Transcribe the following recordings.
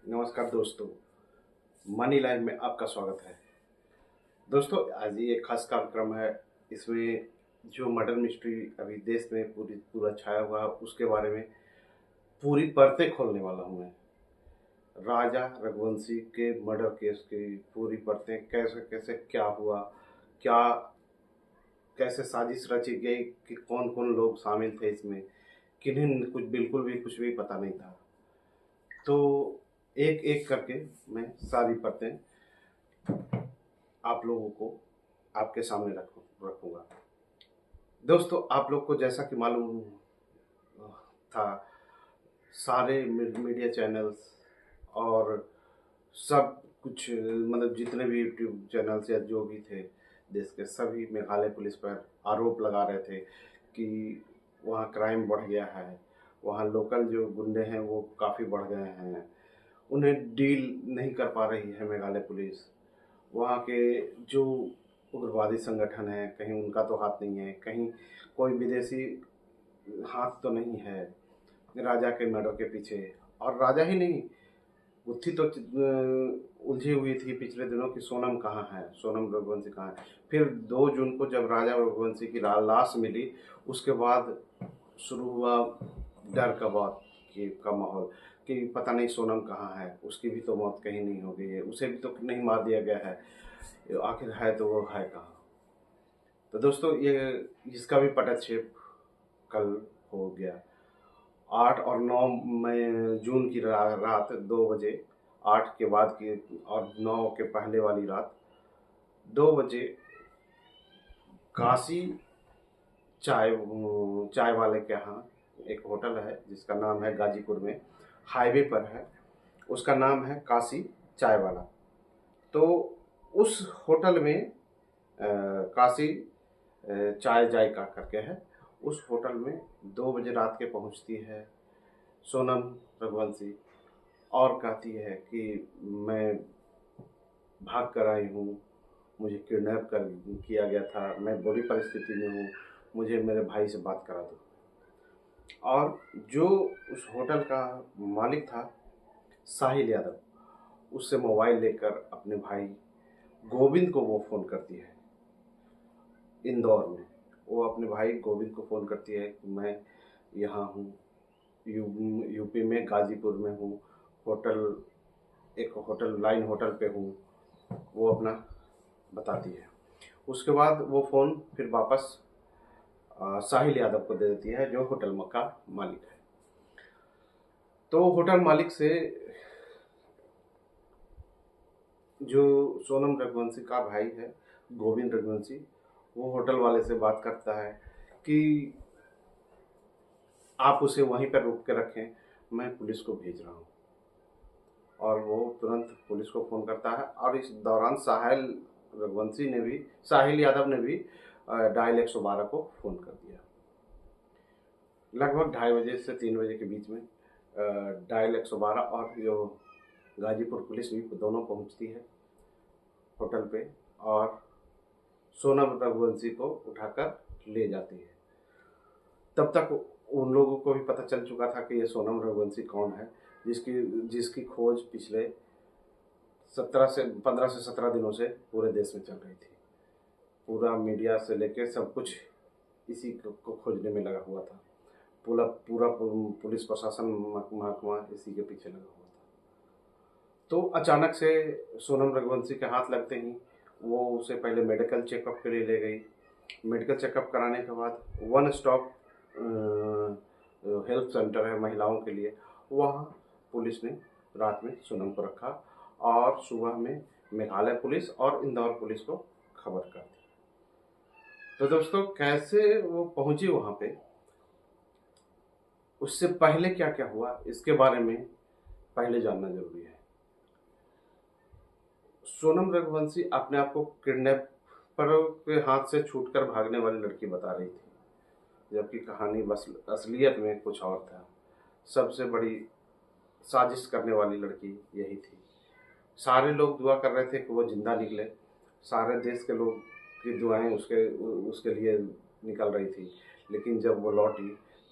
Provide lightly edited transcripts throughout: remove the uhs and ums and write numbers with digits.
नमस्कार दोस्तों, money life में आपका स्वागत है। दोस्तों, आज ये एक खास कार्यक्रम है। इसमें जो मर्डर मिस्ट्री अभी देश में पूरा छाया हुआ है, उसके बारे में पूरी परतें खोलने वाला हूँ मैं। राजा रघुवंशी के मर्डर केस की पूरी परतें, कैसे कैसे क्या हुआ, क्या कैसे साजिश रची गई, कि कौन कौन लोग शामिल थे इसमें, किन्हें कुछ बिल्कुल भी कुछ भी पता नहीं था। तो एक एक करके मैं सारी परतें आप लोगों को आपके सामने रखूंगा। दोस्तों, आप लोग को जैसा कि मालूम था, सारे मीडिया चैनल्स और सब कुछ, मतलब जितने भी यूट्यूब चैनल्स या जो भी थे देश के, सभी मेघालय पुलिस पर आरोप लगा रहे थे कि वहाँ क्राइम बढ़ गया है, वहाँ लोकल जो गुंडे हैं वो काफ़ी बढ़ गए हैं, उन्हें डील नहीं कर पा रही है मेघालय पुलिस। वहाँ के जो उग्रवादी संगठन है, कहीं उनका तो हाथ नहीं है, कहीं कोई विदेशी हाथ तो नहीं है राजा के मर्डर के पीछे। और राजा ही नहीं, गुत्थी तो उलझी हुई थी पिछले दिनों की सोनम कहाँ है, सोनम रघुवंशी कहाँ है। फिर 2 जून को जब राजा रघुवंशी की लाश मिली, उसके बाद शुरू हुआ डर का बात का माहौल कि पता नहीं सोनम कहाँ है, उसकी भी तो मौत कहीं नहीं हो गई है, उसे भी तो नहीं मार दिया गया है, आखिर है तो वो है कहाँ। तो दोस्तों, ये इसका भी पटाक्षेप कल हो गया। 8 और 9 मई जून की रात 2 बजे, 8 के बाद की और 9 के पहले वाली रात 2 बजे, काशी चाय चाय वाले के यहाँ एक होटल है जिसका नाम है, गाजीपुर में हाईवे पर है, उसका नाम है काशी चाय वाला। तो उस होटल में काशी चाय जायका करके है, उस होटल में 2 बजे रात के पहुंचती है सोनम रघुवंशी और कहती है कि मैं भाग कर आई हूँ, मुझे किडनैप कर किया गया था, मैं बुरी परिस्थिति में हूँ, मुझे मेरे भाई से बात करा दो। और जो उस होटल का मालिक था, साहिल यादव, उससे मोबाइल लेकर अपने भाई गोविंद को वो फ़ोन करती है इंदौर में। वो अपने भाई गोविंद को फ़ोन करती है कि मैं यहाँ हूँ, यूपी में गाजीपुर में हूँ, होटल, एक होटल लाइन होटल पे हूँ, वो अपना बताती है। उसके बाद वो फ़ोन फिर वापस साहिल यादव को दे देती है, जो होटल का मालिक है। तो होटल मालिक से जो सोनम रघुवंशी का भाई है, गोविंद रघुवंशी, वो होटल वाले से बात करता है कि आप उसे वहीं पर रोक के रखें, मैं पुलिस को भेज रहा हूँ। और वो तुरंत पुलिस को फ़ोन करता है। और इस दौरान साहिल यादव ने भी डायल 112 को फ़ोन कर दिया। लगभग 2:30 से 3 बजे के बीच में डायल 112 और जो गाजीपुर पुलिस भी दोनों पहुंचती है होटल पे, और सोनम रघुवंशी को उठाकर ले जाती है। तब तक उन लोगों को भी पता चल चुका था कि ये सोनम रघुवंशी कौन है, जिसकी जिसकी खोज पिछले 15 से 17 दिनों से पूरे देश में चल रही थी। पूरा मीडिया से लेकर सब कुछ इसी को खोजने में लगा हुआ था। पूरा पूरा पुलिस प्रशासन महकमा इसी के पीछे लगा हुआ था। तो अचानक से सोनम रघुवंशी के हाथ लगते ही वो उसे पहले मेडिकल चेकअप के लिए ले गई। मेडिकल चेकअप कराने के बाद वन स्टॉप हेल्थ सेंटर है महिलाओं के लिए, वहाँ पुलिस ने रात में सोनम को रखा और सुबह में मेघालय पुलिस और इंदौर पुलिस को खबर कर दी। तो दोस्तों, कैसे वो पहुंची वहाँ पे, उससे पहले क्या क्या हुआ, इसके बारे में पहले जानना जरूरी है। सोनम रघुवंशी अपने आप को किडनैपर के हाथ से छूटकर भागने वाली लड़की बता रही थी, जबकि कहानी बस असलियत में कुछ और था। सबसे बड़ी साजिश करने वाली लड़की यही थी। सारे लोग दुआ कर रहे थे कि वो जिंदा निकले, सारे देश के लोग की दुआएं उसके लिए निकल रही थी। लेकिन जब वो लौटी,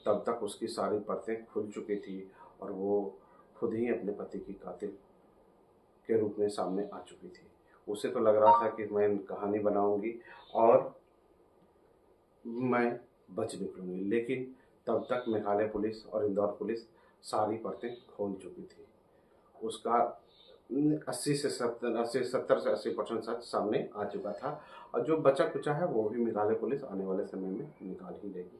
तब तक उसकी सारी परतें खुल चुकी थी और वो खुद ही अपने पति की कातिल के रूप में सामने आ चुकी थी। उसे तो लग रहा था कि मैं कहानी बनाऊंगी और मैं बच निकलूंगी, लेकिन तब तक मेघालय पुलिस और इंदौर पुलिस सारी परतें खोल चुकी थी। उसका 70 से 80% सच सामने आ चुका था, और जो बचा कुचा है वो भी मेघालय पुलिस आने वाले समय में निकाल ही लेगी।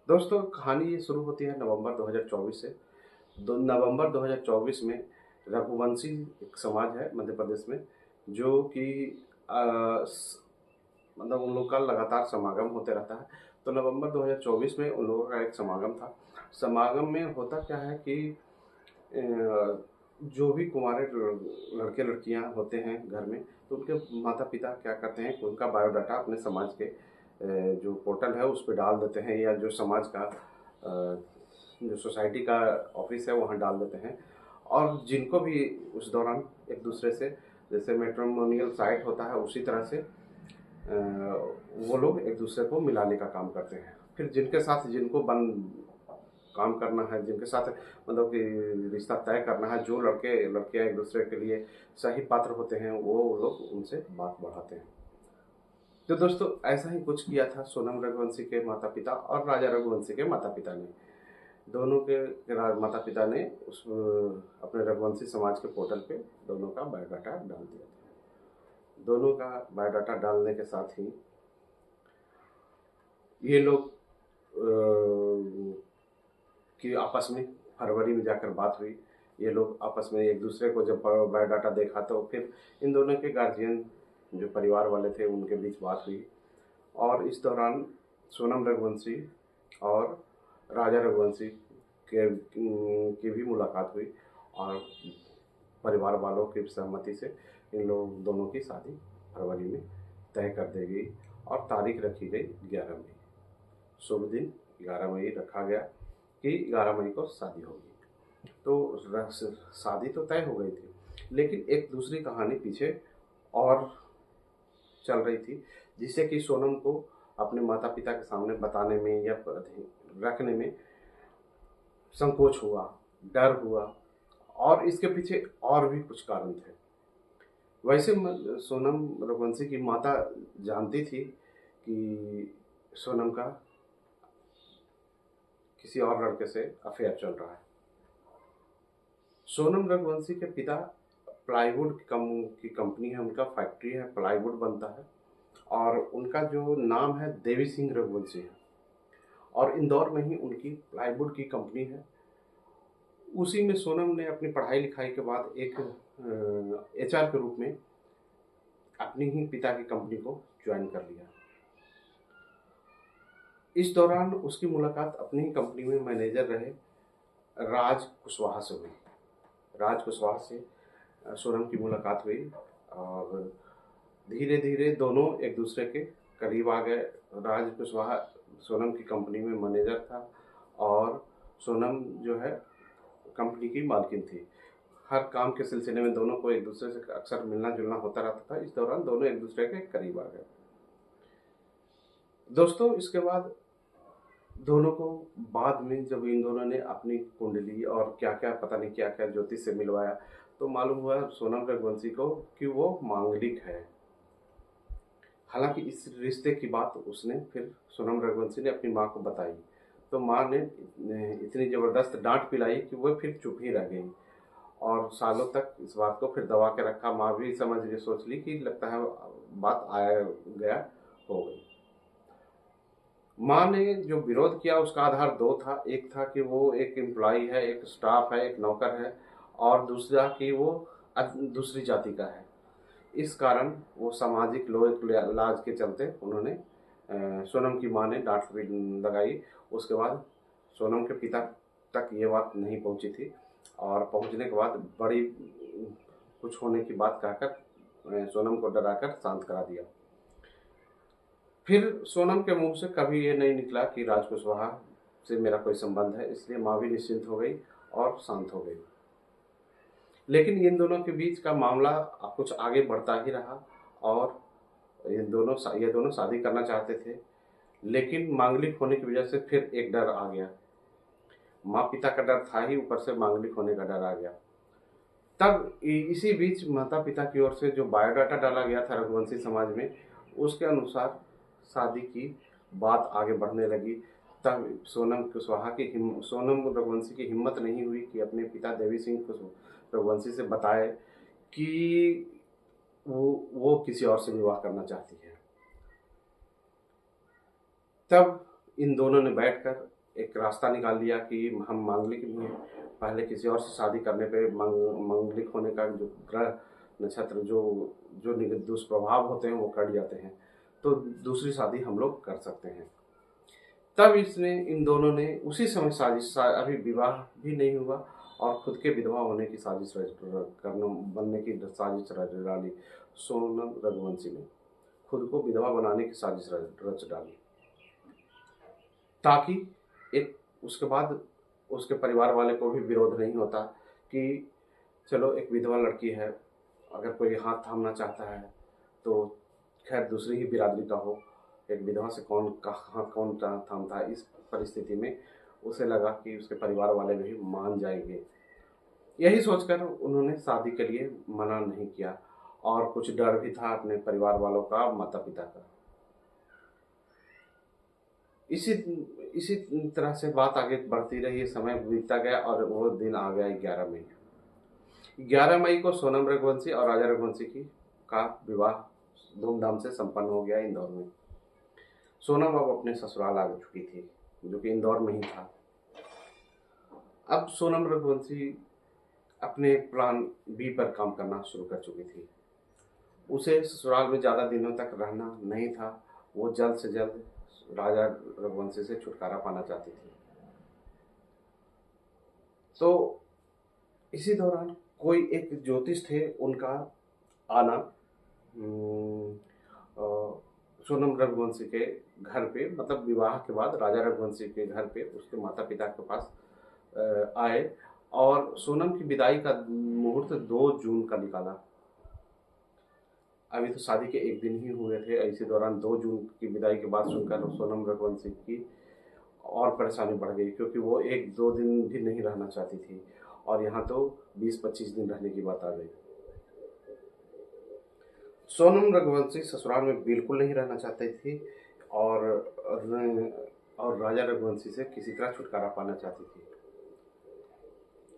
दोस्तों, कहानी ये शुरू होती है नवंबर 2024 से। नवंबर 2024 में रघुवंशी एक समाज है मध्य प्रदेश में, जो कि मतलब उन लोग का लगातार समागम होते रहता है। तो नवंबर 2024 में उन लोगों का एक समागम था। समागम में होता क्या है कि जो भी कुंवारे लड़के लड़कियां होते हैं घर में, तो उनके माता पिता क्या करते हैं कि उनका बायोडाटा अपने समाज के जो पोर्टल है उस पर डाल देते हैं, या जो समाज का जो सोसाइटी का ऑफिस है वहाँ डाल देते हैं। और जिनको भी उस दौरान एक दूसरे से, जैसे मैट्रिमोनियल साइट होता है उसी तरह से वो लोग एक दूसरे को मिलाने का काम करते हैं। फिर जिनके साथ जिनको काम करना है, जिनके साथ मतलब कि रिश्ता तय करना है, जो लड़के लड़कियां एक दूसरे के लिए सही पात्र होते हैं, वो लोग उनसे बात बढ़ाते हैं। तो दोस्तों, ऐसा ही कुछ किया था सोनम रघुवंशी के माता पिता और राजा रघुवंशी के माता पिता ने। दोनों के माता पिता ने उस अपने रघुवंशी समाज के पोर्टल पे दोनों का बायोडाटा डाल दिया था। दोनों का बायोडाटा डालने के साथ ही ये लोग कि आपस में फरवरी में जाकर बात हुई। ये लोग आपस में एक दूसरे को जब बायोडाटा देखा तो फिर इन दोनों के गार्जियन जो परिवार वाले थे उनके बीच बात हुई, और इस दौरान सोनम रघुवंशी और राजा रघुवंशी की भी मुलाकात हुई, और परिवार वालों की सहमति से इन लोग दोनों की शादी फरवरी में तय कर दी गई, और तारीख रखी गई 11 मई। शुभ दिन 11 मई रखा गया कि 11 मई को शादी होगी। तो शादी तो तय हो गई थी, लेकिन एक दूसरी कहानी पीछे और चल रही थी, जिससे कि सोनम को अपने माता पिता के सामने बताने में या रखने में संकोच हुआ, डर हुआ, और इसके पीछे और भी कुछ कारण थे। वैसे सोनम रघुवंशी की माता जानती थी कि सोनम का किसी और लड़के से अफेयर चल रहा है। सोनम रघुवंशी के पिता प्लाईवुड की कंपनी है, उनका फैक्ट्री है, प्लाईवुड बनता है, और उनका जो नाम है देवी सिंह रघुवंशी है, और इंदौर में ही उनकी प्लाईवुड की कंपनी है। उसी में सोनम ने अपनी पढ़ाई लिखाई के बाद एक HR के रूप में अपनी ही पिता की कंपनी को ज्वाइन कर लिया। इस दौरान उसकी मुलाकात अपनी ही कंपनी में मैनेजर रहे राज कुशवाहा से हुई। राज कुशवाहा से सोनम की मुलाकात हुई, और धीरे धीरे दोनों एक दूसरे के करीब आ गए। राज कुशवाहा सोनम की कंपनी में मैनेजर था, और सोनम जो है कंपनी की मालकिन थी। हर काम के सिलसिले में दोनों को एक दूसरे से अक्सर मिलना जुलना होता रहता था। इस दौरान दोनों एक दूसरे के करीब आ गए। दोस्तों, इसके बाद दोनों को बाद में जब इन दोनों ने अपनी कुंडली और क्या क्या पता नहीं क्या क्या ज्योतिष से मिलवाया, तो मालूम हुआ सोनम रघुवंशी को कि वो मांगलिक है। हालांकि इस रिश्ते की बात उसने फिर सोनम रघुवंशी ने अपनी माँ को बताई, तो माँ ने इतनी ज़बरदस्त डांट पिलाई कि वो फिर चुप ही रह गई, और सालों तक इस बात को फिर दबा के रखा। माँ भी समझ के सोच ली कि लगता है बात आया गया हो गई। माँ ने जो विरोध किया उसका आधार दो था। एक था कि वो एक एम्प्लॉय है, एक स्टाफ है, एक नौकर है, और दूसरा कि वो दूसरी जाति का है। इस कारण वो सामाजिक लोक लाज के चलते उन्होंने सोनम की माँ ने डांट लगाई। उसके बाद सोनम के पिता तक ये बात नहीं पहुंची थी, और पहुंचने के बाद बड़ी कुछ होने की बात कहकर सोनम को डराकर शांत करा दिया। फिर सोनम के मुंह से कभी ये नहीं निकला कि राज कुशवाहा से मेरा कोई संबंध है, इसलिए माँ भी निश्चिंत हो गई और शांत हो गई। लेकिन इन दोनों के बीच का मामला कुछ आगे बढ़ता ही रहा, और ये दोनों शादी करना चाहते थे, लेकिन मांगलिक होने की वजह से फिर एक डर आ गया। माँ पिता का डर था ही, ऊपर से मांगलिक होने का डर आ गया। तब इसी बीच माता पिता की ओर से जो बायोडाटा डाला गया था रघुवंशी समाज में, उसके अनुसार शादी की बात आगे बढ़ने लगी। तब सोनम रघुवंशी की हिम्मत नहीं हुई कि अपने पिता देवी सिंह रघुवंशी से बताए कि वो किसी और से विवाह करना चाहती है। तब इन दोनों ने बैठकर एक रास्ता निकाल लिया कि हम मांगलिक नहीं हैं, पहले किसी और से शादी करने पे मांगलिक होने का जो ग्रह नक्षत्र जो जो दुष्प्रभाव होते हैं वो कट जाते हैं, तो दूसरी शादी हम लोग कर सकते हैं। तब इन दोनों ने उसी समय अभी विवाह भी नहीं हुआ और खुद के विधवा होने की साजिश बनने की साजिश डाली। सोनम रघुवंशी ने खुद को विधवा बनाने की साजिश रच डाली, ताकि एक उसके बाद उसके परिवार वाले को भी विरोध नहीं होता कि चलो एक विधवा लड़की है, अगर कोई हाथ थामना चाहता है तो खैर दूसरी ही बिरादरी का हो, एक विधवा से कौन थामता है। इस परिस्थिति में उसे लगा कि उसके परिवार वाले भी मान जाएंगे, यही सोचकर उन्होंने शादी के लिए मना नहीं किया। और कुछ डर भी था अपने परिवार वालों का, माता पिता का। इसी इसी तरह से बात आगे बढ़ती रही, समय बीतता गया और वो दिन आ गया 11 मई। 11 मई को सोनम रघुवंशी और राजा रघुवंशी का विवाह धूमधाम से संपन्न हो गया इंदौर में। सोनम अब अपने ससुराल आ चुकी थी, जो कि इंदौर में ही था। अब सोनम रघुवंशी अपने प्लान बी पर काम करना शुरू कर चुकी थी। उसे ससुराल में ज़्यादा दिनों तक रहना नहीं था, वो जल्द से जल्द राजा रघुवंशी से छुटकारा पाना चाहती थी। तो इसी दौरान कोई एक ज्योतिष थे, उनका आना सोनम रघुवंशी के घर पे, मतलब विवाह के बाद राजा रघुवंशी के घर पे उसके माता पिता के पास आए और सोनम की विदाई का मुहूर्त 2 जून का निकाला। अभी तो शादी के एक दिन ही हुए थे, इसी दौरान 2 जून की विदाई की बात सुनकर सोनम रघुवंशी की और परेशानी बढ़ गई, क्योंकि वो 1-2 दिन भी नहीं रहना चाहती थी और यहाँ तो 20-25 दिन रहने की बात आ गई। सोनम रघुवंशी ससुराल में बिल्कुल नहीं रहना चाहती थी और राजा रघुवंशी से किसी तरह छुटकारा पाना चाहती थी।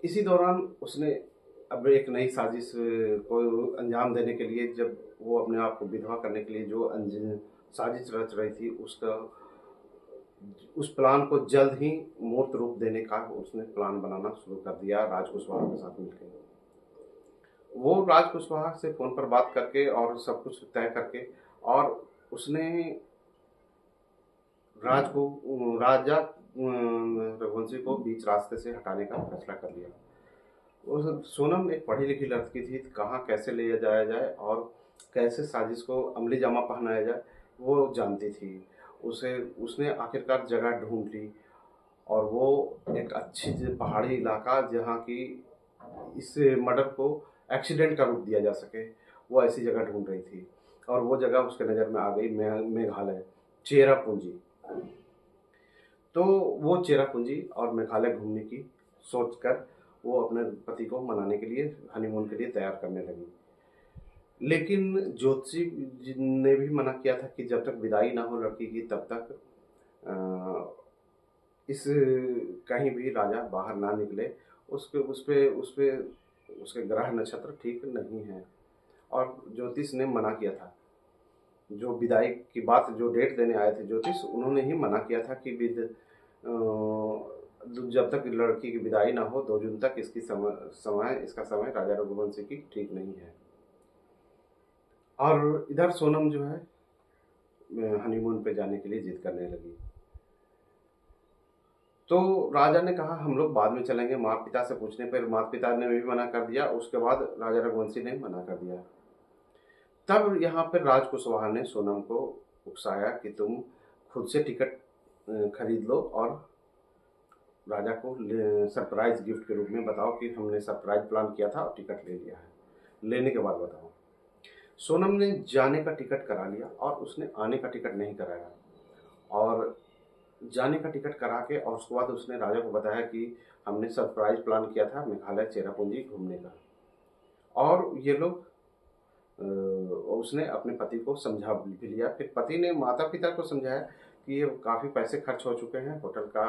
इसी दौरान उसने अब एक नई साजिश को अंजाम देने के लिए, जब वो अपने आप को विधवा करने के लिए जो साजिश रच रही थी, उस प्लान को जल्द ही मूर्त रूप देने का उसने प्लान बनाना शुरू कर दिया राज कुशवाहा के साथ मिलकर। वो राज कुशवाहा से फ़ोन पर बात करके और सब कुछ तय करके, और उसने राजा रघुवंशी को बीच रास्ते से हटाने का फैसला कर लिया। सोनम एक पढ़ी लिखी लड़की थी, कहाँ कैसे ले जाया जाए और कैसे साजिश को अमली जामा पहनाया जाए वो जानती थी। उसने आखिरकार जगह ढूंढ ली और वो एक अच्छी पहाड़ी इलाका, जहाँ की इस मर्डर को एक्सीडेंट का रूप दिया जा सके, वो ऐसी जगह ढूंढ रही थी। और वो जगह उसके नज़र में आ गई, मेघालय, चेरापूंजी। तो वो चेरापूंजी और मेघालय घूमने की सोचकर वो अपने पति को मनाने के लिए, हनीमून के लिए तैयार करने लगी। लेकिन ज्योतिषी ने भी मना किया था कि जब तक विदाई ना हो लड़की की, तब तक इस कहीं भी राजा बाहर ना निकले, उसके ग्रह नक्षत्र ठीक नहीं है। और ज्योतिष ने मना किया था, जो विदाई की बात जो डेट देने आए थे ज्योतिष, उन्होंने ही मना किया था कि जब तक लड़की की विदाई ना हो 2 जून तक इसका समय राजा रघुवंशी की ठीक नहीं है। और इधर सोनम जो है हनीमून पे जाने के लिए जिद करने लगी। तो राजा ने कहा हम लोग बाद में चलेंगे। माता पिता से पूछने पर माता पिता ने भी मना कर दिया, उसके बाद राजा रघुवंशी ने मना कर दिया। तब यहाँ पर राज कुशवाहा ने सोनम को उकसाया कि तुम खुद से टिकट खरीद लो और राजा को सरप्राइज गिफ्ट के रूप में बताओ कि हमने सरप्राइज प्लान किया था और टिकट ले लिया है, लेने के बाद बताओ। सोनम ने जाने का टिकट करा लिया और उसने आने का टिकट नहीं कराया। और जाने का टिकट करा के, और उसके बाद उसने राजा को बताया कि हमने सरप्राइज प्लान किया था मेघालय चेरापूंजी घूमने का। और ये लोग उसने अपने पति को समझा भी लिया। फिर पति ने माता पिता को समझाया कि ये काफ़ी पैसे खर्च हो चुके हैं, होटल का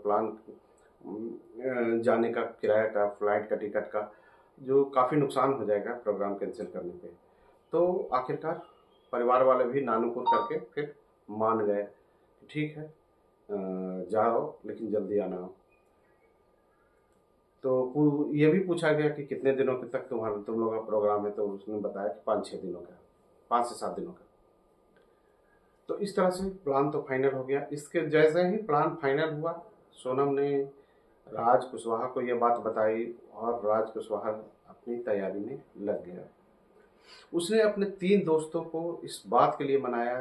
प्लान, जाने का किराया का, फ्लाइट का टिकट का, जो काफ़ी नुकसान हो जाएगा प्रोग्राम कैंसिल करने पे। तो आखिरकार परिवार वाले भी नानुकुर करके फिर मान गए, ठीक है जाओ लेकिन जल्दी आना। तो ये भी पूछा गया कि कितने दिनों के तक तुम लोग का प्रोग्राम है, तो उसने बताया कि 5-6 दिनों का, 5 से 7 दिनों का। तो इस तरह से प्लान तो फाइनल हो गया। इसके जैसे ही प्लान फाइनल हुआ, सोनम ने राज कुशवाहा को यह बात बताई और राज कुशवाहा अपनी तैयारी में लग गया। उसने अपने 3 दोस्तों को इस बात के लिए मनाया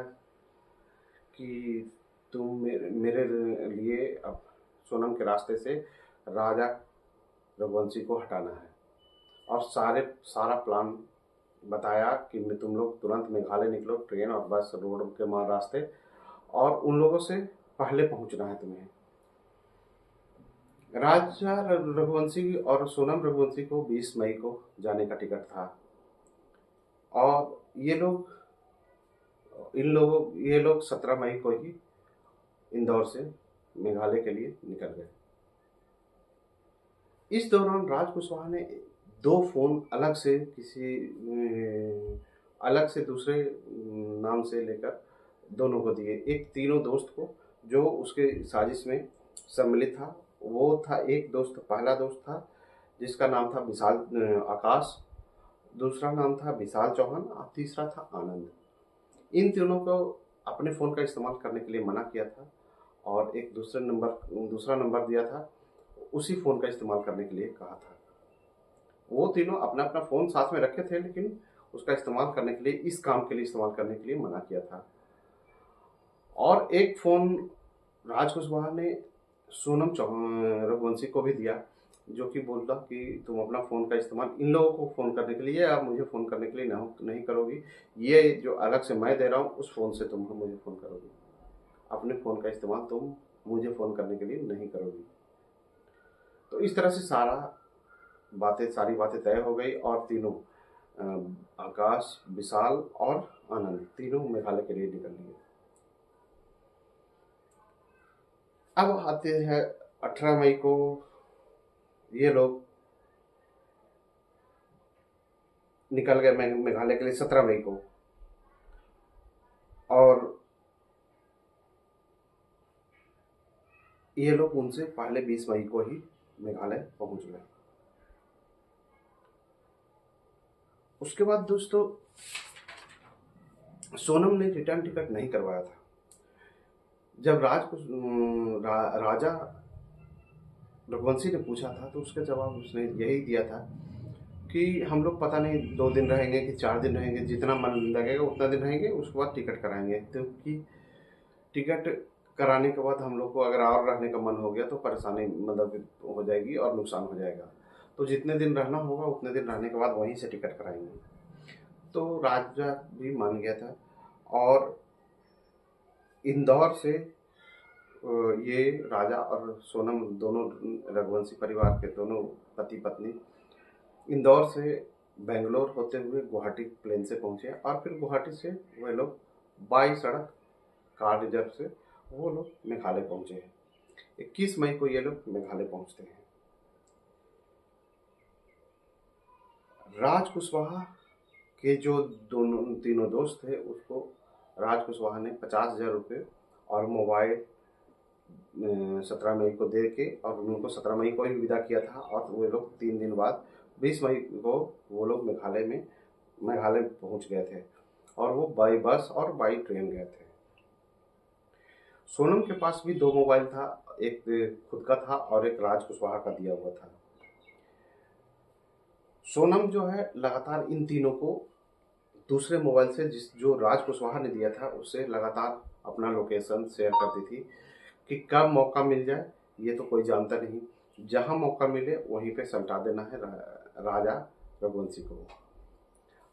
कि तुम मेरे लिए अब सोनम के रास्ते से राजा रघुवंशी को हटाना है, और सारा प्लान बताया कि तुम लोग तुरंत मेघालय निकलो, ट्रेन और बस रोड के मार रास्ते, और उन लोगों से पहले पहुंचना है तुम्हें। राजा रघुवंशी और सोनम रघुवंशी को 20 मई को जाने का टिकट था, और ये लोग 17 मई को ही इंदौर से मेघालय के लिए निकल गए। इस दौरान राज कुशवाहा ने 2 फोन अलग से दूसरे नाम से लेकर दोनों को दिए। एक तीनों दोस्त को जो उसके साजिश में सम्मिलित था, वो था एक दोस्त, पहला दोस्त था जिसका नाम था विशाल आकाश, दूसरा नाम था विशाल चौहान और तीसरा था आनंद। इन तीनों को अपने फ़ोन का इस्तेमाल करने के लिए मना किया था, और एक दूसरा नंबर दिया था, उसी फ़ोन का इस्तेमाल करने के लिए कहा था। वो तीनों अपना अपना फ़ोन साथ में रखे थे, लेकिन उसका इस्तेमाल करने के लिए, इस काम के लिए इस्तेमाल करने के लिए मना किया था। और एक फ़ोन राज कुशवाहा ने सोनम रघुवंशी को भी दिया, जो कि बोलता कि तुम अपना फ़ोन का इस्तेमाल इन लोगों को फ़ोन करने के लिए या मुझे फ़ोन करने के लिए नहीं करोगी, ये जो अलग से मैं दे रहा हूँ उस फ़ोन से तुम मुझे फ़ोन करोगी, अपने फ़ोन का इस्तेमाल तुम मुझे फ़ोन करने के लिए नहीं करोगी। तो इस तरह से सारी बातें तय हो गई, और तीनों आकाश, विशाल और आनंद तीनों मेघालय के लिए निकल लिए। अब आते हैं 18 मई को ये लोग निकल गए मेघालय के लिए 17 मई को, और ये लोग उनसे पहले 20 मई को ही मेघालय पहुंच गए। उसके बाद दोस्तों सोनम ने रिटर्न टिकट नहीं करवाया था। जब राजा रघुवंशी ने पूछा था तो उसका जवाब उसने यही दिया था कि हम लोग पता नहीं 2 दिन रहेंगे कि 4 दिन रहेंगे, जितना मन लगेगा उतना दिन रहेंगे, उसके बाद टिकट कराएंगे, क्योंकि टिकट कराने के बाद हम लोग को अगर और रहने का मन हो गया तो परेशानी मतलब हो जाएगी और नुकसान हो जाएगा, तो जितने दिन रहना होगा उतने दिन रहने के बाद वहीं से टिकट कराएंगे। तो राजा भी मान गया था, और इंदौर से ये राजा और सोनम दोनों रघुवंशी परिवार के दोनों पति पत्नी इंदौर से बेंगलोर होते हुए गुवाहाटी प्लेन से पहुंचे, और फिर गुवाहाटी से वे लोग बाई सड़क कार रिजर्व से वो लोग मेघालय पहुंचे हैं। 21 मई को ये लोग मेघालय पहुंचते हैं। राज कुशवाहा के जो तीनों दोस्त थे, उसको राज कुशवाहा ने 50,000 रुपये और मोबाइल 17 मई को दे के, और उनको 17 मई को ही विदा किया था, और वे लोग 3 दिन बाद 20 मई को वो लोग मेघालय पहुंच गए थे, और वो बाई बस और बाई ट्रेन गए थे। सोनम के पास भी 2 मोबाइल था, एक खुद का था और एक राज कुशवाहा का दिया हुआ था। सोनम जो है लगातार इन तीनों को दूसरे मोबाइल से, जो राज कुशवाहा ने दिया था, उससे लगातार अपना लोकेशन शेयर करती थी कि कब मौका मिल जाए ये तो कोई जानता नहीं, जहां मौका मिले वहीं पे सल्टा देना है राजा रघुवंशी को।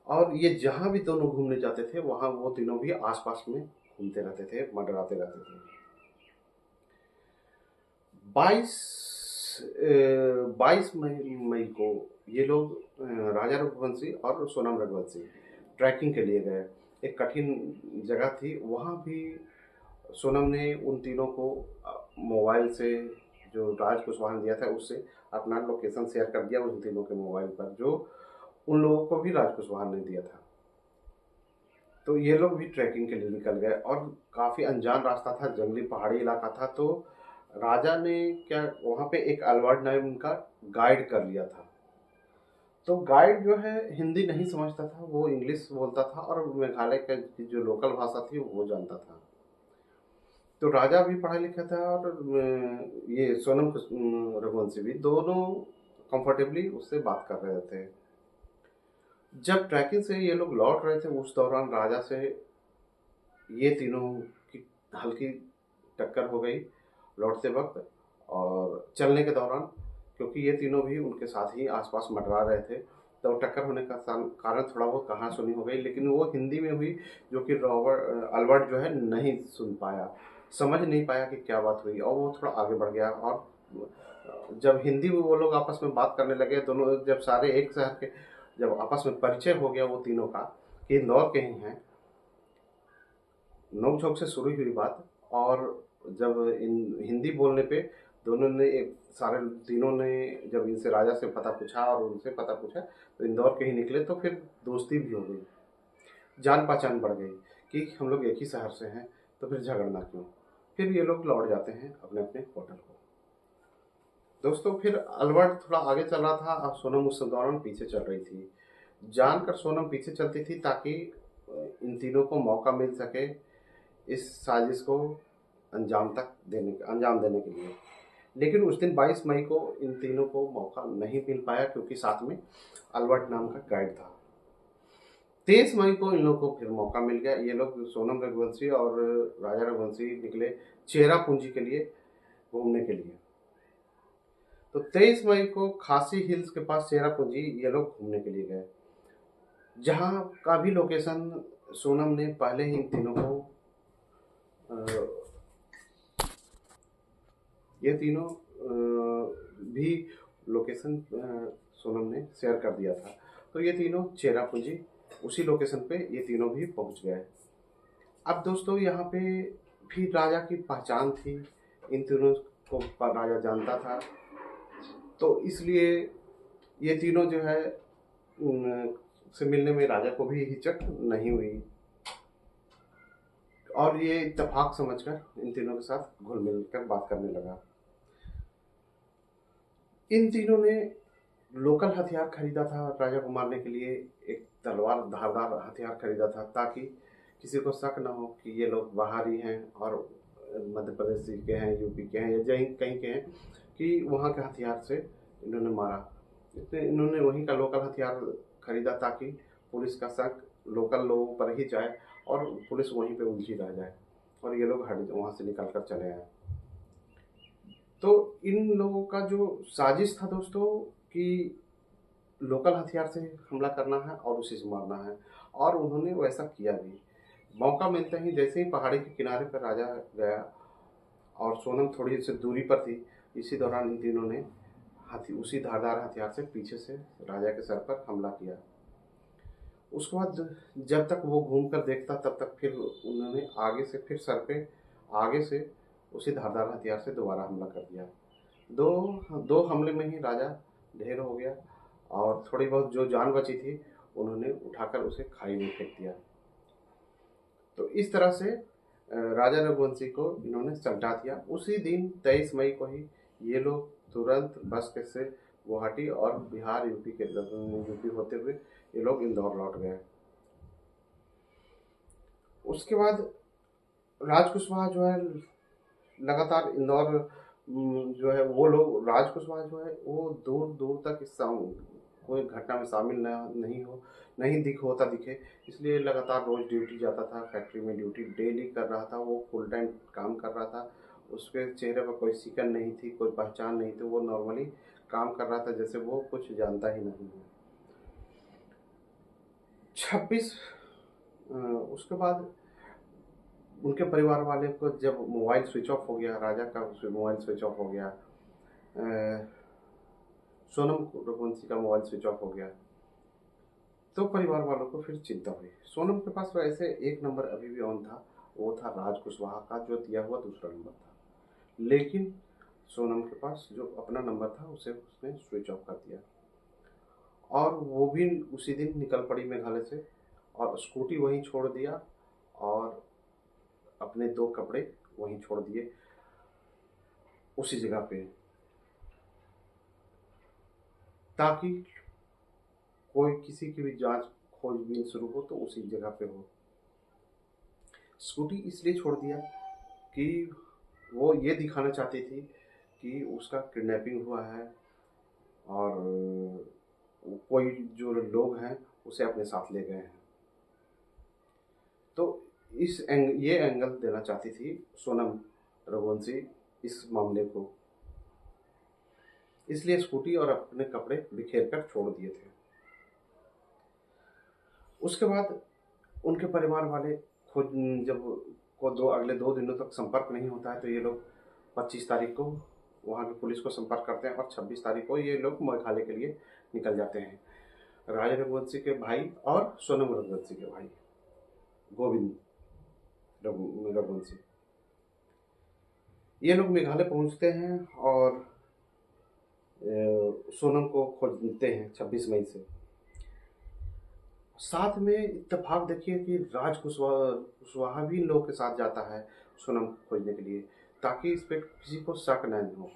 और ये जहां भी दोनों घूमने जाते थे वहां वो तीनों भी आसपास में घूमते रहते थे, मंडराते रहते थे। 22 22 मई को ये लोग राजा रघुवंशी और सोनम रघुवंशी ट्रैकिंग के लिए गए। एक कठिन जगह थी, वहाँ भी सोनम ने उन तीनों को मोबाइल से, जो राज कुशवाहा ने दिया था उससे अपना लोकेशन शेयर कर दिया उन तीनों के मोबाइल पर, जो उन लोगों को भी राज कुशवाहा ने दिया था। तो ये लोग भी ट्रैकिंग के लिए निकल गए और काफ़ी अनजान रास्ता था, जंगली पहाड़ी इलाका था। तो राजा ने क्या, वहाँ पे एक अलवर्ड नाम का गाइड कर लिया था। तो गाइड जो है हिंदी नहीं समझता था, वो इंग्लिश बोलता था और मेघालय की जो लोकल भाषा थी वो जानता था। तो राजा भी पढ़ा लिखा था और ये सोनम रघुवंशी भी, दोनों कंफर्टेबली उससे बात कर रहे थे। जब ट्रैकिंग से ये लोग लौट रहे थे उस दौरान राजा से ये तीनों की हल्की टक्कर हो गई लौटते वक्त और चलने के दौरान, क्योंकि ये तीनों भी उनके साथ ही आसपास मंडरा रहे थे। तो टक्कर होने का कारण थोड़ा बहुत कहासुनी हो गई, लेकिन वो हिंदी में हुई, जो कि रॉबर्ट अल्बर्ट जो है नहीं सुन पाया, समझ नहीं पाया कि क्या बात हुई, और वो थोड़ा आगे बढ़ गया। और जब हिंदी में वो लोग आपस में बात करने लगे, दोनों जब सारे एक शहर के जब आपस में परिचय हो गया वो तीनों का कि इंदौर के ही हैं, नोक झोंक से शुरू हुई बात। और जब इन हिंदी बोलने पे दोनों ने सारे तीनों ने जब इनसे राजा से पता पूछा और उनसे पता पूछा तो इंदौर के ही निकले। तो फिर दोस्ती भी हो गई, जान पहचान बढ़ गई कि हम लोग एक ही शहर से हैं, तो फिर झगड़ना क्यों। फिर ये लोग लौट जाते हैं अपने अपने होटल को। दोस्तों फिर अलवर्ट थोड़ा आगे चल रहा था और सोनम उस दौरान पीछे चल रही थी। जानकर सोनम पीछे चलती थी ताकि इन तीनों को मौका मिल सके इस साजिश को अंजाम देने के लिए। लेकिन उस दिन 22 मई को इन तीनों को मौका नहीं मिल पाया, क्योंकि साथ में अल्बर्ट नाम का गाइड था। 23 मई को इन लोगों को फिर मौका मिल गया। ये लोग सोनम रघुवंशी और राजा रघुवंशी निकले चेरापूंजी के लिए घूमने के लिए। तो 23 मई को खासी हिल्स के पास चेरापूंजी ये लोग घूमने के लिए गए, जहाँ का भी लोकेशन सोनम ने पहले ही इन तीनों को ये तीनों भी लोकेशन सोनम ने शेयर कर दिया था। तो ये तीनों चेरापूंजी उसी लोकेशन पे ये तीनों भी पहुंच गए। अब दोस्तों यहाँ पे भी राजा की पहचान थी, इन तीनों को राजा जानता था, तो इसलिए ये तीनों जो है से मिलने में राजा को भी हिचक नहीं हुई और ये इत्तेफाक समझकर इन तीनों के साथ घुल मिल कर बात करने लगा। इन तीनों ने लोकल हथियार खरीदा था राजा को मारने के लिए, एक तलवार धारदार हथियार खरीदा था, ताकि किसी को शक न हो कि ये लोग बाहरी हैं और मध्य प्रदेश के हैं, यूपी के हैं या कहीं के हैं, कि वहाँ के हथियार से इन्होंने मारा। इसलिए इन्होंने वहीं का लोकल हथियार खरीदा ताकि पुलिस का शक लोकल लोगों पर ही जाए और पुलिस वहीं पे उलझी रह जाए और ये लोग हट वहाँ से निकल कर चले आए। तो इन लोगों का जो साजिश था दोस्तों कि लोकल हथियार से हमला करना है और उसी से मारना है, और उन्होंने वैसा किया भी। मौका मिलते ही जैसे ही पहाड़ी के किनारे पर राजा गया और सोनम थोड़ी सी दूरी पर थी, इसी दौरान इन तीनों ने उसी धारदार हथियार से पीछे से राजा के सर पर हमला किया। उसके बाद जब तक वो घूम कर देखता तब तक फिर उन्होंने आगे से फिर सर पे आगे से उसी धारदार हथियार से दोबारा हमला कर दिया। दो हमले में ही राजा ढेर हो गया और थोड़ी बहुत जो जान बची थी उन्होंने उठाकर उसे खाई में फेंक दिया। तो इस तरह से राजा रघुवंशी को इन्होंने समझा दिया। उसी दिन 23 मई को ही ये लोग तुरंत बस से गुवाहाटी और बिहार यूपी होते हुए ये लोग इंदौर लौट गए। उसके बाद राज कुशवाहा जो है लगातार इंदौर जो है वो लोग, राज कुशवाहा जो है वो दूर दूर तक इस कोई घटना में शामिल नहीं होता दिखे, इसलिए लगातार रोज ड्यूटी जाता था, फैक्ट्री में ड्यूटी डेली कर रहा था, वो फुल टाइम काम कर रहा था। उसके चेहरे पर कोई शिकन नहीं थी, कोई पहचान नहीं थी, वो नॉर्मली काम कर रहा था जैसे वो कुछ जानता ही नहीं है। 26 उसके बाद उनके परिवार वाले को जब मोबाइल स्विच ऑफ हो गया, राजा का मोबाइल स्विच ऑफ हो गया, सोनम रघुवंशी का मोबाइल स्विच ऑफ हो गया, तो परिवार वालों को फिर चिंता हुई। सोनम के पास वैसे एक नंबर अभी भी ऑन था, वो था राज कुशवाहा का जो दिया हुआ दूसरा नंबर था, लेकिन सोनम के पास जो अपना नंबर था उसे उसने स्विच ऑफ कर दिया, और वो भी उसी दिन निकल पड़ी मेघालय से, और स्कूटी वहीं छोड़ दिया और अपने 2 कपड़े वहीं छोड़ दिए उसी जगह पे, ताकि कोई किसी की भी जांच खोजबीन शुरू हो तो उसी जगह पे हो। स्कूटी इसलिए छोड़ दिया कि वो ये दिखाना चाहती थी कि उसका किडनैपिंग हुआ है और कोई जो लोग हैं उसे अपने साथ ले गए हैं। तो ये एंगल देना चाहती थी सोनम रघुवंशी इस मामले को, इसलिए स्कूटी और अपने कपड़े बिखेर कर छोड़ दिए थे। उसके बाद उनके परिवार वाले खुद जब को अगले 2 दिनों तक संपर्क नहीं होता है, तो ये लोग 25 तारीख को वहाँ की पुलिस को संपर्क करते हैं और 26 तारीख को ये लोग मेघालय के लिए निकल जाते हैं। राज रघुवंशी के भाई और सोनम रघुवंशी के भाई गोविंद रघुवंशी, ये लोग मेघालय पहुंचते हैं और सोनम को खोजते हैं 26 मई से। साथ में इत्तेफाक देखिए कि राज कुशवाहा भी इन लोगों के साथ जाता है सोनम को खोजने के लिए, ताकि इस पर किसी को शक न हो।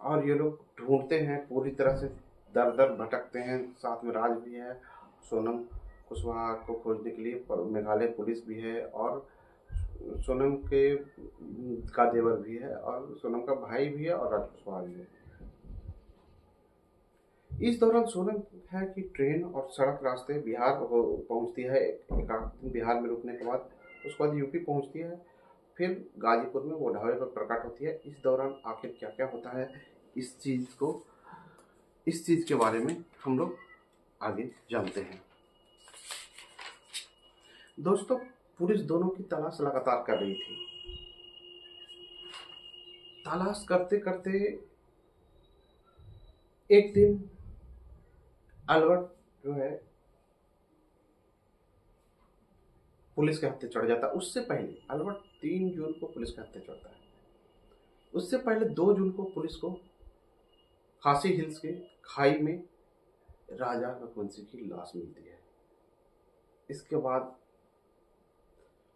और ये लोग ढूंढते हैं पूरी तरह से, दर दर भटकते हैं। साथ में राज भी है, सोनम कुशवाहा को खोजने के लिए मेघालय पुलिस भी है, और सोनम के का देवर भी है, और सोनम का भाई भी है, और राज कुशवाहा भी है। इस दौरान सोनम है कि ट्रेन और सड़क रास्ते बिहार पहुंचती है। एक दिन बिहार में रुकने के बाद उसके बाद यूपी पहुंचती है, फिर गाजीपुर में वो ढाबे पर प्रकट होती है। इस दौरान आखिर क्या क्या होता है, इस चीज़ के बारे में हम लोग आगे जानते हैं। दोस्तों, पुलिस दोनों की तलाश लगातार कर रही थी। तलाश करते करते एक दिन अल्बर्ट जो है पुलिस के हत्थे चढ़ जाता है। उससे पहले अल्बर्ट 3 जून को पुलिस के हत्थे चढ़ता है। उससे पहले 2 जून को पुलिस को खासी हिल्स के खाई में राजा रघुवंशी की लाश मिलती है। इसके बाद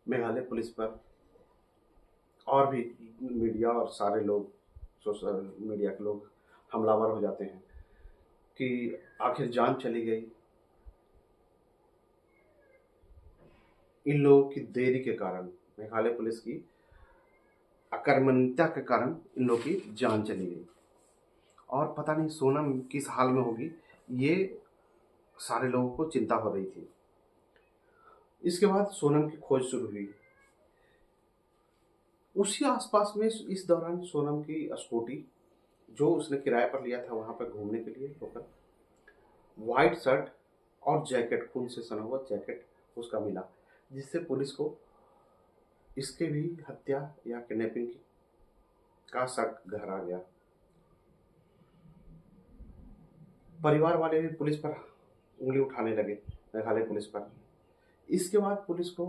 मेघालय पुलिस पर और भी मीडिया और सारे लोग, सोशल मीडिया के लोग हमलावर हो जाते हैं कि आखिर जान चली गई। इन लोगों की देरी के कारण, मेघालय पुलिस की अकर्मण्यता के कारण इन लोगों की जान चली गई, और पता नहीं सोनम किस हाल में होगी, ये सारे लोगों को चिंता हो रही थी। इसके बाद सोनम की खोज शुरू हुई। उसी आसपास में इस दौरान सोनम की स्कूटी जो उसने किराए पर लिया था वहां पर घूमने के लिए होकर, व्हाइट शर्ट और जैकेट, खून से सना हुआ जैकेट उसका मिला, जिससे पुलिस को इसके भी हत्या या किडनैपिंग का शक गहरा गया। परिवार वाले भी पुलिस पर उंगली उठाने लगे, मेघालय पुलिस पर। इसके बाद पुलिस को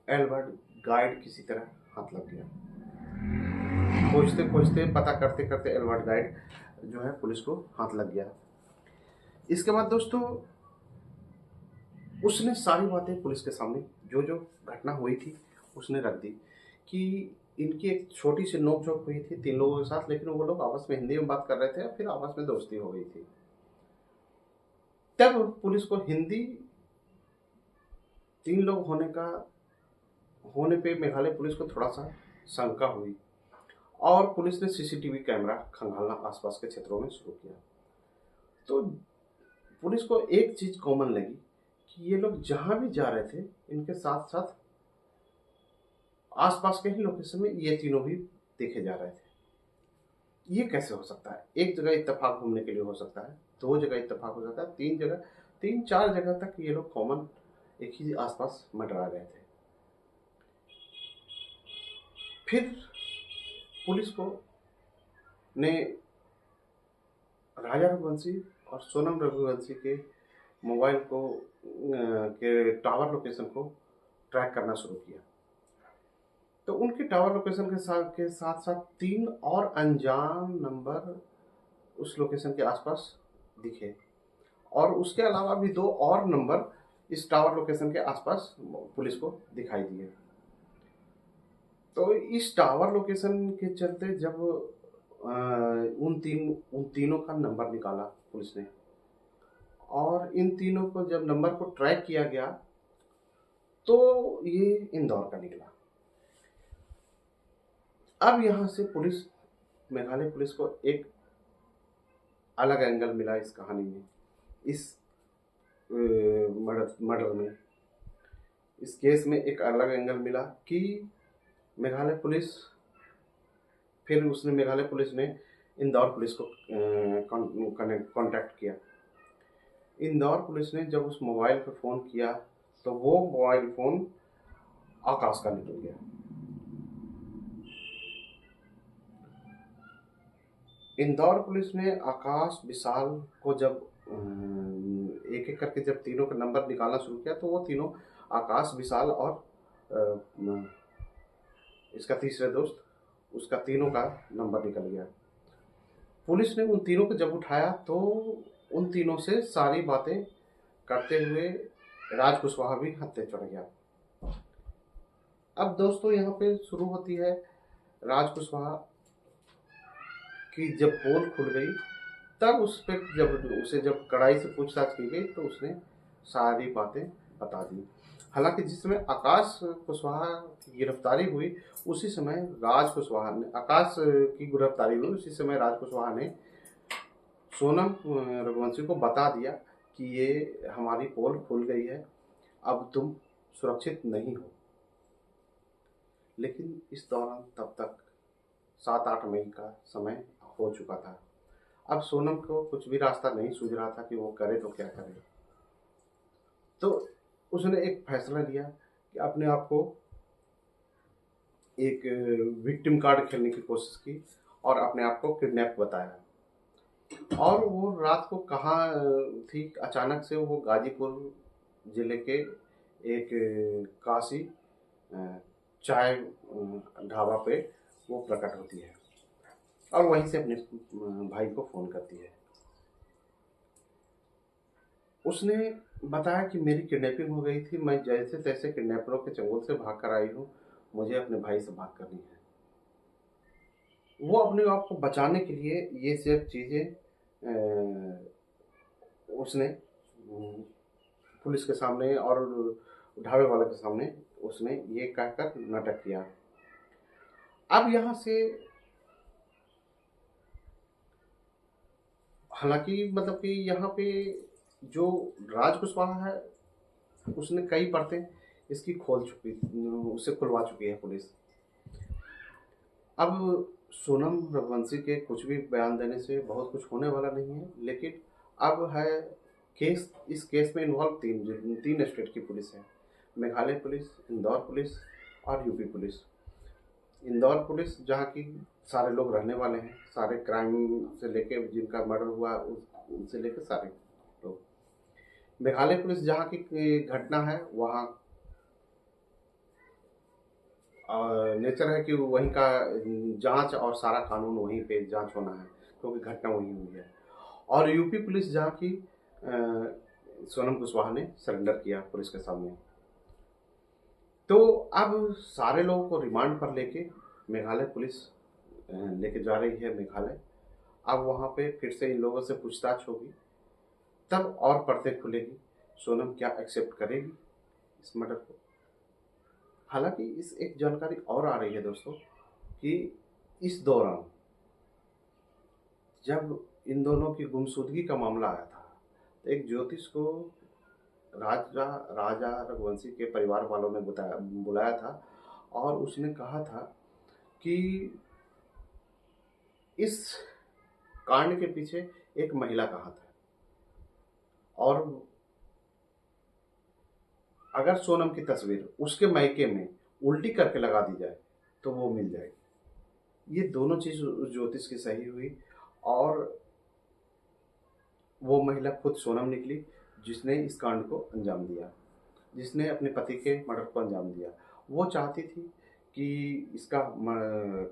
एल्बर्ट गाइड किसी तरह हाथ लग गया। खोजते खोजते, पता करते करते एल्बर्ट गाइड जो है पुलिस को हाथ लग गया। इसके बाद दोस्तों उसने सारी बातें पुलिस के सामने, जो जो घटना हुई थी उसने रख दी, कि इनकी एक छोटी सी नोकझोंक हुई थी 3 लोगों के साथ, लेकिन वो लोग आपस में हिंदी में बात कर रहे थे और फिर आपस में दोस्ती हो गई थी। तब पुलिस को हिंदी 3 लोग होने पे मेघालय पुलिस को थोड़ा सा शंका हुई, और पुलिस ने सीसीटीवी कैमरा खंगालना आसपास के क्षेत्रों में शुरू किया। तो पुलिस को एक चीज कॉमन लगी कि ये लोग जहां भी जा रहे थे, इनके साथ साथ आसपास के ही लोकेशन में ये तीनों भी देखे जा रहे थे। ये कैसे हो सकता है? एक जगह इत्तेफाक घूमने के लिए हो सकता है, 2 जगह इत्तेफाक हो सकता है, 3 4 जगह तक ये लोग कॉमन एक ही आसपास मंडरा गए थे। फिर पुलिस को ने राजा रघुवंशी और सोनम रघुवंशी के मोबाइल को के टावर लोकेशन को ट्रैक करना शुरू किया। तो उनके टावर लोकेशन के साथ साथ 3 और अनजान नंबर उस लोकेशन के आसपास दिखे, और उसके अलावा भी 2 और नंबर इस टावर लोकेशन के आसपास पुलिस को दिखाई दिए। तो इस टावर लोकेशन के चलते जब उन तीनों का नंबर निकाला पुलिस ने, और इन तीनों को जब नंबर को ट्रैक किया गया तो ये इंदौर का निकला। अब यहाँ से मेघालय पुलिस को एक अलग एंगल मिला इस कहानी में, इस मर्डर में, इस केस में एक अलग एंगल मिला कि मेघालय पुलिस ने इंदौर पुलिस को कांटेक्ट किया। इंदौर पुलिस ने जब उस मोबाइल पर फ़ोन किया तो वो मोबाइल फ़ोन आकाश का निकल गया। इंदौर पुलिस ने आकाश विशाल को जब एक एक करके जब तीनों का नंबर निकालना शुरू किया तो वो तीनों आकाश, विशाल और इसका तीसरा दोस्त, उसका तीनों का नंबर निकल गया। पुलिस ने उन तीनों को जब उठाया तो उन तीनों से सारी बातें करते हुए राज कुशवाहा भी हत्थे चढ़ गया। अब दोस्तों यहाँ पे शुरू होती है राज कुशवाहा की जब पोल खुल गई, तब जब कड़ाई से पूछताछ की गई तो उसने सारी बातें बता दी। हालांकि जिस समय आकाश कुशवाहा की गिरफ्तारी हुई उसी समय राज कुशवाहा ने सोनम रघुवंशी को बता दिया कि ये हमारी पोल खुल गई है, अब तुम सुरक्षित नहीं हो। लेकिन इस दौरान तब तक 7-8 मई का समय हो चुका था। अब सोनम को कुछ भी रास्ता नहीं सूझ रहा था कि वो करे तो क्या करे। तो उसने एक फैसला लिया कि अपने आप को एक विक्टिम कार्ड खेलने की कोशिश की और अपने आप को किडनैप बताया। और वो रात को कहाँ थी, अचानक से वो गाजीपुर जिले के एक काशी चाय ढाबा पे वो प्रकट होती है और वहीं से अपने भाई को फ़ोन करती है। उसने बताया कि मेरी किडनैपिंग हो गई थी, मैं जैसे तैसे किडनैपरों के चंगुल से भाग कर आई हूँ, मुझे अपने भाई से बात करनी है। वो अपने आप को बचाने के लिए ये सब चीज़ें उसने पुलिस के सामने और ढाबे वाले के सामने उसने ये कहकर नाटक किया। अब यहाँ से हालांकि मतलब कि यहाँ पे जो राज कुशवाहा है उसने कई परतें इसकी उसे खुलवा चुकी है पुलिस। अब सोनम रघुवंशी के कुछ भी बयान देने से बहुत कुछ होने वाला नहीं है, लेकिन अब है इस केस में इन्वॉल्व तीन स्टेट की पुलिस है, मेघालय पुलिस, इंदौर पुलिस और यूपी पुलिस। इंदौर पुलिस जहाँ की सारे लोग रहने वाले हैं, सारे क्राइम से लेके जिनका मर्डर हुआ उनसे लेके सारे लोग। मेघालय पुलिस जहाँ की घटना है वहाँ नेचर है कि वहीं का जांच और सारा कानून वहीं पे जांच होना है क्योंकि घटना वहीं हुई है। और यूपी पुलिस जहाँ की सोनम कुशवाहा ने सरेंडर किया पुलिस के सामने। तो अब सारे लोगों को रिमांड पर लेके मेघालय पुलिस लेके जा रही है मेघालय। अब वहाँ पे फिर से इन लोगों से पूछताछ होगी, तब और परतें खुलेगी, सोनम क्या एक्सेप्ट करेगी इस मर्डर को। हालांकि इस एक जानकारी और आ रही है दोस्तों कि इस दौरान जब इन दोनों की गुमशुदगी का मामला आया था तो एक ज्योतिष को राजा रघुवंशी के परिवार वालों ने बुलाया था और उसने कहा था कि इस कांड के पीछे एक महिला का हाथ है और अगर सोनम की तस्वीर उसके मायके में उल्टी करके लगा दी जाए तो वो मिल जाएगी। ये दोनों चीज़ उस ज्योतिष की सही हुई, और वो महिला खुद सोनम निकली जिसने इस कांड को अंजाम दिया, जिसने अपने पति के मर्डर को अंजाम दिया। वो चाहती थी कि इसका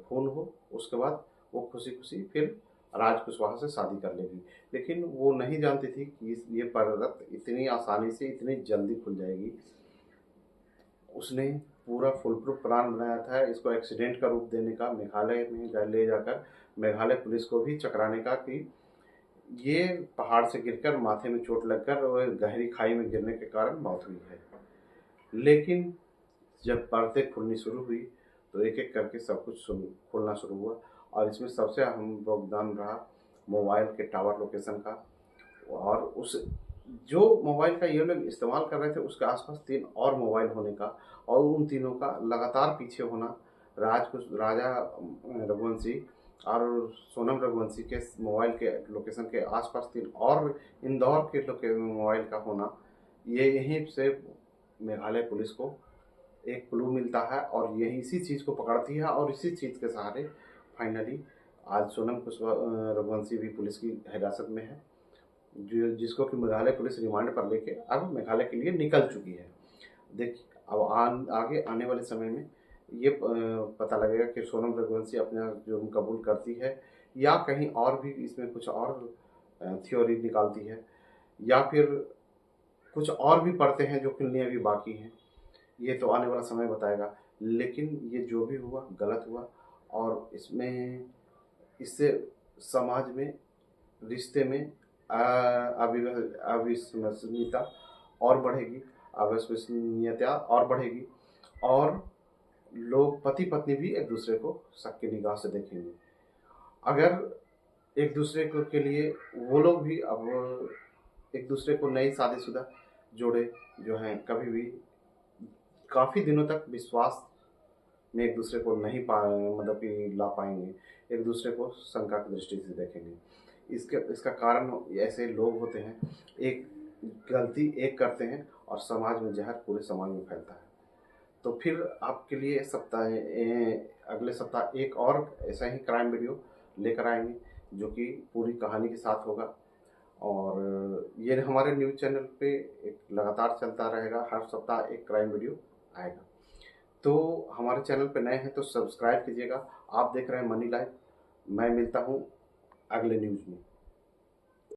खून हो, उसके बाद वो खुशी खुशी फिर राज कुशवाहा से शादी कर लेगी, लेकिन वो नहीं जानती थी कि ये परत इतनी आसानी से इतनी जल्दी खुल जाएगी। उसने पूरा फुल प्रूफ प्लान बनाया था इसको एक्सीडेंट का रूप देने का, मेघालय में ले जाकर मेघालय पुलिस को भी चकराने का कि ये पहाड़ से गिरकर माथे में चोट लगकर और गहरी खाई में गिरने के कारण मौत हुई है। लेकिन जब परतें खुलनी शुरू हुई तो एक एक करके सब कुछ खुलना शुरू हुआ, और इसमें सबसे अहम योगदान रहा मोबाइल के टावर लोकेशन का। और उस जो मोबाइल का ये लोग इस्तेमाल कर रहे थे उसके आसपास 3 और मोबाइल होने का, और उन तीनों का लगातार पीछे होना, राजा रघुवंशी और सोनम रघुवंशी के मोबाइल के लोकेशन के आसपास 3 और इंदौर के मोबाइल का होना, ये यहीं से मेघालय पुलिस को एक क्लू मिलता है, और यही इसी चीज़ को पकड़ती है, और इसी चीज़ के सहारे फाइनली आज सोनम रघुवंशी भी पुलिस की हिरासत में है, जो जिसको कि मेघालय पुलिस रिमांड पर लेके अब मेघालय के लिए निकल चुकी है। देखिए अब आगे आने वाले समय में ये पता लगेगा कि सोनम रघुवंशी अपना जुर्म कबूल करती है, या कहीं और भी इसमें कुछ और थ्योरी निकालती है, या फिर कुछ और भी पढ़ते हैं जो खुलने अभी बाकी हैं। ये तो आने वाला समय बताएगा, लेकिन ये जो भी हुआ गलत हुआ, और इससे समाज में रिश्ते में अविश्वसनीयता और बढ़ेगी, अविश्वसनीयता और बढ़ेगी, और लोग पति पत्नी भी एक दूसरे को शक की निगाह से देखेंगे। अगर एक दूसरे को के लिए वो लोग भी अब एक दूसरे को नई शादीशुदा जोड़े जो हैं कभी भी काफ़ी दिनों तक विश्वास में एक दूसरे को नहीं मतलब कि ला पाएंगे, एक दूसरे को शंका की दृष्टि से देखेंगे। इसका कारण ऐसे लोग होते हैं, एक गलती एक करते हैं और समाज में जहर पूरे समाज में फैलता है। तो फिर आपके लिए अगले सप्ताह एक और ऐसा ही क्राइम वीडियो लेकर आएंगे जो कि पूरी कहानी के साथ होगा, और ये हमारे न्यूज़ चैनल पे एक लगातार चलता रहेगा, हर सप्ताह एक क्राइम वीडियो आएगा। तो हमारे चैनल पे नए हैं तो सब्सक्राइब कीजिएगा। आप देख रहे हैं मनी लाइफ। मैं मिलता हूँ अगले न्यूज़ में।